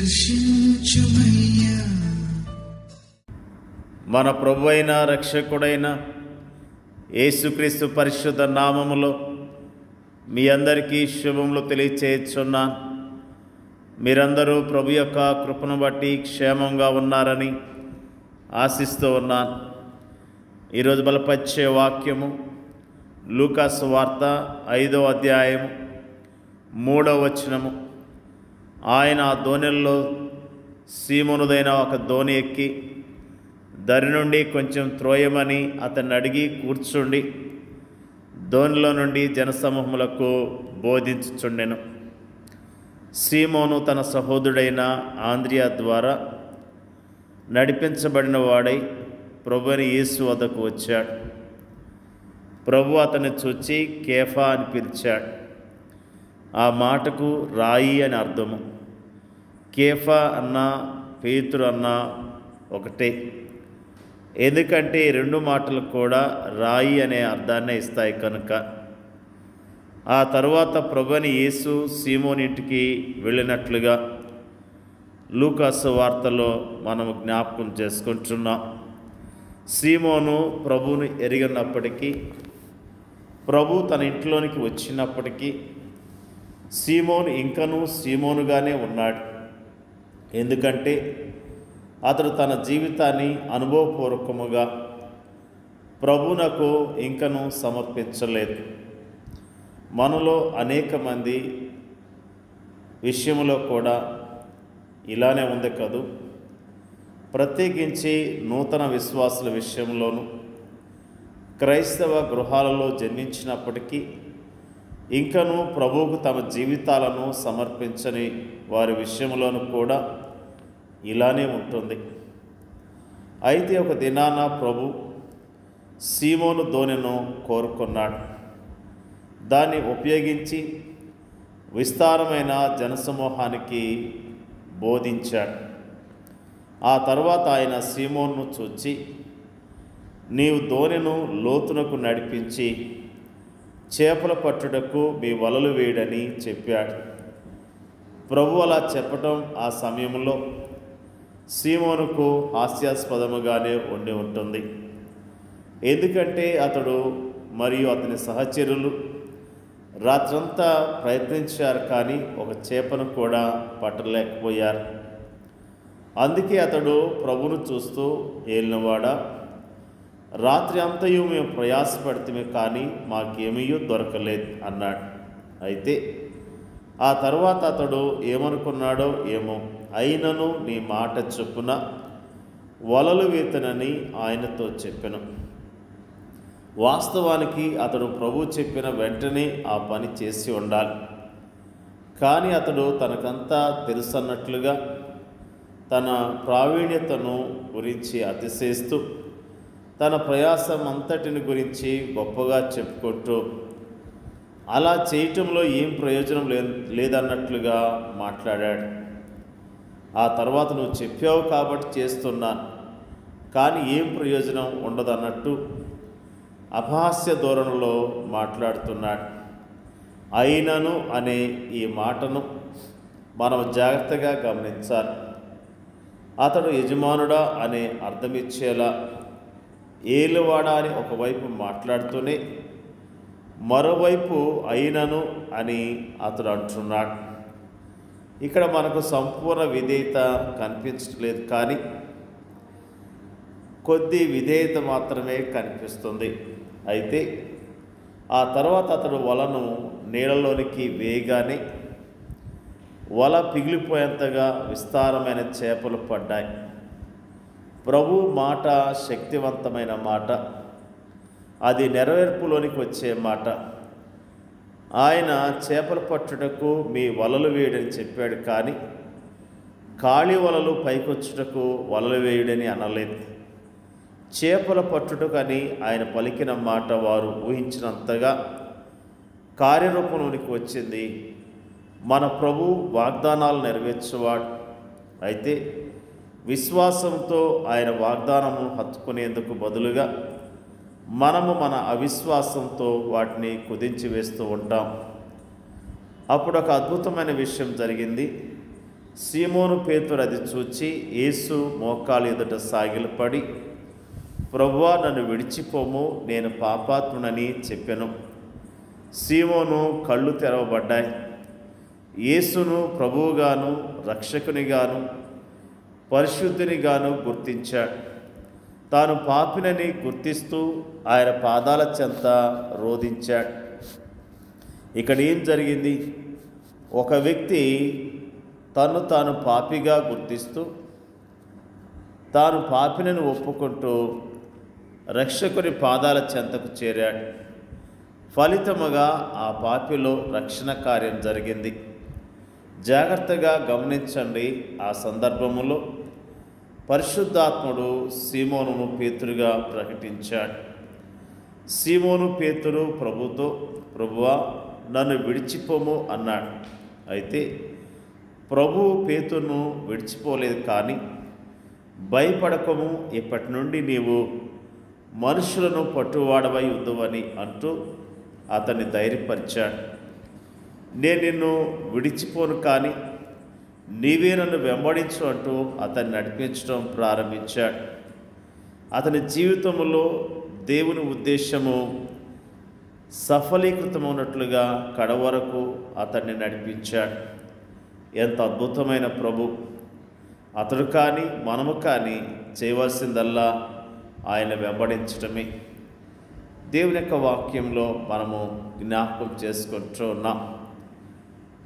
దర్శించుమయ్యా. మన ప్రభువైన రక్షకుడైన యేసుక్రీస్తు పరిశుద్ధ నామములో మీ అందరికీ శుభములు తెలియచేయుచున్నాను. మీరందరూ ప్రభు యొక్క కృపను బట్టి క్షేమంగా ఉన్నారని ఆశిస్తూ ఉన్నాను. ఈరోజు బలపరిచే వాక్యము లూకా సువార్త 5వ అధ్యాయము 3వ వచనము. ఆయన ఆ దోణిలో సీమోనుదైన ఒక దోణి ఎక్కి దరి నుండి కొంచెం త్రోయమని అతన్ని అడిగి కూర్చుండి దోణిలో నుండి జనసమూహములకు బోధించుచుండెను. సీమోను తన సహోదరుడైన ఆంద్రియా ద్వారా నడిపించబడిన వాడై ప్రభువైన యేసు వద్దకు వచ్చాడు. ప్రభు అతన్ని చూచి కేఫా అని పిలిచాడు. ఆ మాటకు రాయి అని అర్థము. కేఫా అన్నా పేతురు అన్నా ఒకటే, ఎందుకంటే ఈ రెండు మాటలు కూడా రాయి అనే అర్థాన్నే ఇస్తాయి కనుక. ఆ తరువాత ప్రభువైన యేసు సీమోను ఇంటికి వెళ్ళినట్లుగా లూకా సువార్తలో మనము జ్ఞాపకం చేసుకుంటున్నాం. సీమోను ప్రభువును ఎరిగినప్పటికీ, ప్రభు తన ఇంట్లోనికి వచ్చినప్పటికీ సీమోను ఇంకనూ సీమోనుగానే ఉన్నాడు. ఎందుకంటే అతడు తన జీవితాన్ని అనుభవపూర్వకముగా ప్రభువునకు ఇంకనూ సమర్పించలేదు. మనలో అనేక మంది విషయంలో కూడా ఇలానే ఉంది కదూ. ప్రత్యేకించి నూతన విశ్వాసుల విషయంలోనూ క్రైస్తవ గృహాలలో జన్మించినప్పటికీ ఇంకనూ ప్రభువుకు తమ జీవితాలను సమర్పించని వారి విషయంలోనూ కూడా ఇలానే ఉంటుంది. అయితే ఒక దినాన ప్రభు సీమోను దోణిను కోరుకున్నాడు. దాన్ని ఉపయోగించి విస్తారమైన జనసమూహానికి బోధించాడు. ఆ తర్వాత ఆయన సీమోనును చూచి, నీవు దోణిను లోతునకు నడిపించి చేపల పట్టుటకు మీ వలలు వేయడని చెప్పాడు. ప్రభు అలా చెప్పటం ఆ సమయంలో సీమోనుకు హాస్యాస్పదముగానే ఉండి ఉంటుంది. ఎందుకంటే అతడు మరియు అతని సహచరులు రాత్రంతా ప్రయత్నించారు, కానీ ఒక చేపను కూడా పట్టలేకపోయారు. అందుకే అతడు ప్రభువును చూస్తూ, ఏలినవాడా, రాత్రి అంతయు మేము ప్రయాసపడితే కానీ మాకేమీ దొరకలేదు అన్నాడు. అయితే ఆ తర్వాత అతడు ఏమనుకున్నాడో ఏమో, అయినను నీ మాట చొప్పున వలలు వేతనని ఆయనతో చెప్పెను. వాస్తవానికి అతడు ప్రభు చెప్పిన వెంటనే ఆ పని చేసి ఉండాలి. కానీ అతడు తనకంతా తెలుసన్నట్లుగా తన ప్రావీణ్యతను గురించి అతిశయిస్తూ తన ప్రయాసం అంతటిని గురించి గొప్పగా చెప్పుకుంటూ అలా చేయటంలో ఏం ప్రయోజనం లేదన్నట్లుగా మాట్లాడాడు. ఆ తర్వాత నువ్వు చెప్పావు కాబట్టి చేస్తున్నాను, కానీ ఏం ప్రయోజనం ఉండదన్నట్టు అపహాస్య ధోరణిలో మాట్లాడుతున్నాడు. అయినను అనే ఈ మాటను మనం జాగ్రత్తగా గమనించాలి. అతడు యజమానుడా అనే అర్థమిచ్చేలా ఏలువాడా అని ఒకవైపు మాట్లాడుతూనే మరోవైపు అయినను అని అతడు అంటున్నాడు. ఇక్కడ మనకు సంపూర్ణ విధేయత కనిపించట్లేదు, కానీ కొద్ది విధేయత మాత్రమే కనిపిస్తుంది. అయితే ఆ తర్వాత అతడు వలను నీళ్ళలోనికి వేయగానే వల పిగిలిపోయేంతగా విస్తారమైన చేపలు పడ్డాయి. ప్రభు మాట శక్తివంతమైన మాట, అది నెరవేర్పులోనికి వచ్చే మాట. ఆయన చేపలు పట్టుటకు మీ వలలు వేయడని చెప్పాడు, కానీ ఖాళీ వలలు పైకొచ్చుటకు వలలు వేయుడని అనలేదు. చేపల పట్టుటకని ఆయన పలికిన మాట వారు ఊహించినంతగా కార్యరూపంలోనికి వచ్చింది. మన ప్రభు వాగ్దానాలు నెరవేర్చేవాడు. అయితే విశ్వాసంతో ఆయన వాగ్దానము హత్తుకునేందుకు బదులుగా మనము మన అవిశ్వాసంతో వాటిని కుదించి వేస్తూ ఉంటాం. అప్పుడు ఒక అద్భుతమైన విషయం జరిగింది. సీమోను పేతురు అది చూచి యేసు మోకాలు ఎదుట సాగిలపడి, ప్రభువా, నన్ను విడిచిపోము, నేను పాపాత్మునని చెప్పెను. సీమోను కళ్ళు తెరవబడ్డాయి. యేసును ప్రభువుగాను రక్షకునిగాను పరిశుద్ధునిగాను గుర్తించాడు. తాను పాపినని గుర్తిస్తూ ఆయన పాదాల చెంత రోధించాడు. ఇక్కడ ఏం జరిగింది? ఒక వ్యక్తి తను తాను పాపిగా గుర్తిస్తూ తాను పాపినని ఒప్పుకుంటూ రక్షకుని పాదాల చెంతకు చేరాడు. ఫలితముగా ఆ పాపిలో రక్షణ కార్యం జరిగింది. జాగ్రత్తగా గమనించండి. ఆ సందర్భములో పరిశుద్ధాత్ముడు సీమోనును పేతురుగా ప్రకటించాడు. సీమోను పేతురు ప్రభుతో, ప్రభువా, నన్ను విడిచిపోము అన్నాడు. అయితే ప్రభువు పేతురును విడిచిపోలేదు. కానీ భయపడకము, ఇప్పటి నుండి నీవు మనుషులను పట్టువాడవై ఉందువని అంటూ అతన్ని ధైర్యపరిచాడు. నేను నిన్ను విడిచిపోను, కానీ నీవే నన్ను వెంబడించు అంటూ అతన్ని నడిపించడం ప్రారంభించాడు. అతని జీవితంలో దేవుని ఉద్దేశము సఫలీకృతమైనట్లుగా కడవరకు అతన్ని నడిపించాడు. ఎంత అద్భుతమైన ప్రభు! అతడు కానీ మనము కానీ చేయవలసిందల్లా ఆయన వెంబడించటమే. దేవుని యొక్క వాక్యంలో మనము జ్ఞాపకం చేసుకుంటూ ఉన్నాం.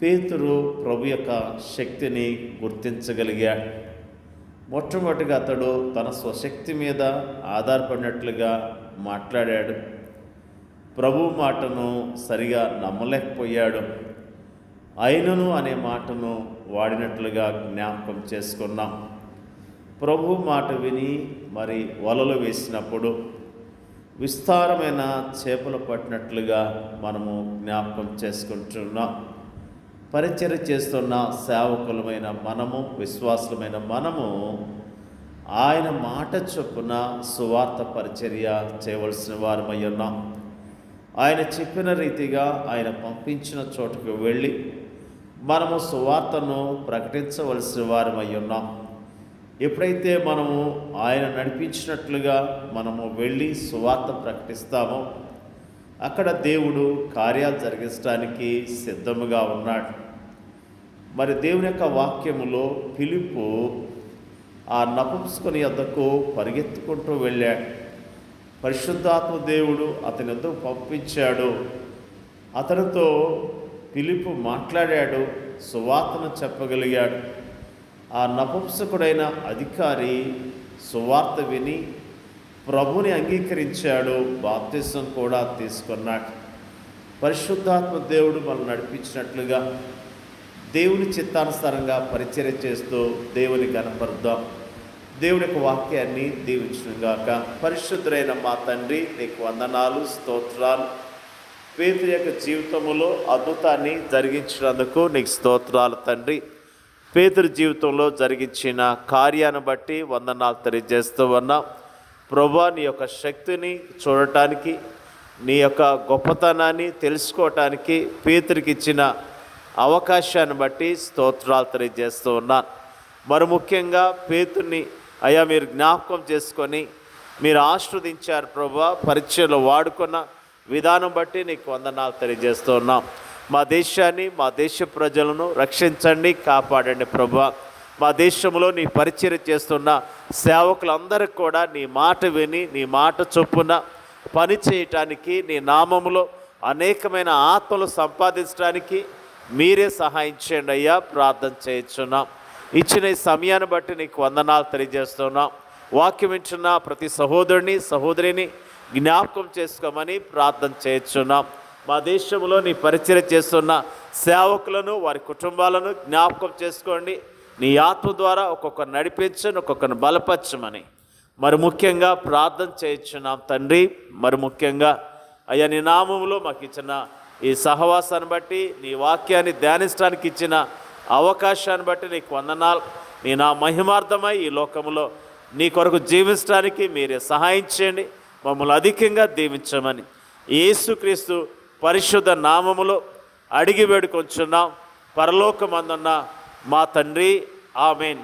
పేతురు ప్రభు యొక్క శక్తిని గుర్తించగలిగాడు. మొట్టమొదటిగా అతడు తన స్వశక్తి మీద ఆధారపడినట్లుగా మాట్లాడాడు. ప్రభు మాటను సరిగా నమ్మలేకపోయాడు. అయినను అనే మాటను వాడినట్లుగా జ్ఞాపకం చేసుకున్నాం. ప్రభు మాట విని మరి వలలు వేసినప్పుడు విస్తారమైన చేపలు పట్టినట్లుగా మనము జ్ఞాపకం చేసుకుంటున్నాం. పరిచర్య చేస్తున్న సేవకులమైన మనము, విశ్వాసులమైన మనము ఆయన మాట చొప్పున సువార్త పరిచర్య చేయవలసిన వారమై ఉన్నాం. ఆయన చెప్పిన రీతిగా ఆయన పంపించిన చోటుకు వెళ్ళి మనము సువార్తను ప్రకటించవలసిన వారమై ఉన్నాం. ఎప్పుడైతే మనము ఆయన నడిపించినట్లుగా మనము వెళ్ళి సువార్త ప్రకటిస్తామో అక్కడ దేవుడు కార్యాలు జరిగించడానికి సిద్ధముగా ఉన్నాడు. మరి దేవుని యొక్క వాక్యములో ఫిలిప్పు ఆ నపుంసకుని యొద్దకు పరిగెత్తుకుంటూ వెళ్ళాడు. పరిశుద్ధాత్మ దేవుడు అతని యొద్దకు పంపించాడు. అతనితో ఫిలిప్పు మాట్లాడాడు, సువార్తను చెప్పగలిగాడు. ఆ నపుంసకుడైన అధికారి సువార్త విని ప్రభుని అంగీకరించాడు, బాప్తిసం కూడా తీసుకున్నాడు. పరిశుద్ధాత్మ దేవుడు మనల్ని నడిపించినట్లుగా దేవుని చిత్తానుసారంగా పరిచర్య చేస్తూ దేవుని కనపరుద్దాం. దేవుని యొక్క వాక్యాన్ని దీవించుగాక. పరిశుద్ధుడైన మా తండ్రి, నీకు వందనాలు, స్తోత్రాలు. పేతురు యొక్క జీవితంలో అద్భుతాన్ని జరిగించినందుకు నీకు స్తోత్రాలు తండ్రి. పేతురు జీవితంలో జరిగించిన కార్యాన్ని బట్టి వందనాలు తెలియజేస్తూ ఉన్నాం. ప్రభువా, నీ యొక్క శక్తిని చూడటానికి, నీ యొక్క గొప్పతనాన్ని తెలుసుకోవటానికి పేతురికి ఇచ్చిన అవకాశాన్ని బట్టి స్తోత్రాలు తెలియజేస్తూ ఉన్నాను. మరి ముఖ్యంగా పేతుర్ని అయ్యా మీరు జ్ఞాపకం చేసుకొని మీరు ఆశీర్వదించారు ప్రభువా. పరిచయలో వాడుకున్న విధానం బట్టి నీకు వందనాలు తెలియజేస్తూ ఉన్నాం. మా దేశాన్ని, మా దేశ ప్రజలను రక్షించండి, కాపాడండి ప్రభువా. మా దేశంలో నీ పరిచర్య చేస్తున్న సేవకులందరికీ కూడా నీ మాట విని నీ మాట చొప్పున పని చేయటానికి, నీ నామములో అనేకమైన ఆత్మలు సంపాదించడానికి మీరే సహాయం చేయండి అయ్యా. ప్రార్థన చేయించున్నాం. ఇచ్చిన ఈ సమయాన్ని బట్టి నీకు వందనాలు తెలియజేస్తున్నాం. వాక్యం ఇచ్చిన ప్రతి సహోదరుని సహోదరిని జ్ఞాపకం చేసుకోమని ప్రార్థన చేయించున్నాం. మా దేశంలో నీ పరిచర్య చేస్తున్న సేవకులను, వారి కుటుంబాలను జ్ఞాపకం చేసుకోండి. నీ ఆత్మ ద్వారా ఒక్కొక్కరు నడిపించని, ఒక్కొక్కరిని బలపరచమని మరి ముఖ్యంగా ప్రార్థన చేయించున్నాం తండ్రి. మరి ముఖ్యంగా అయ్యా నీ నామములో మాకు ఇచ్చిన ఈ సహవాసాన్ని బట్టి, నీ వాక్యాన్ని ధ్యానించడానికి ఇచ్చిన అవకాశాన్ని బట్టి నీకు వందనాలు. నీ నా మహిమార్థమై ఈ లోకంలో నీ కొరకు జీవించడానికి మీరే సహాయం చేయండి. మమ్మల్ని అధికంగా దీవించమని యేసుక్రీస్తు పరిశుద్ధ నామములో అడిగి వేడుకొంచున్నాం. పరలోకమందున్న మా తండ్రి, ఆమెన్.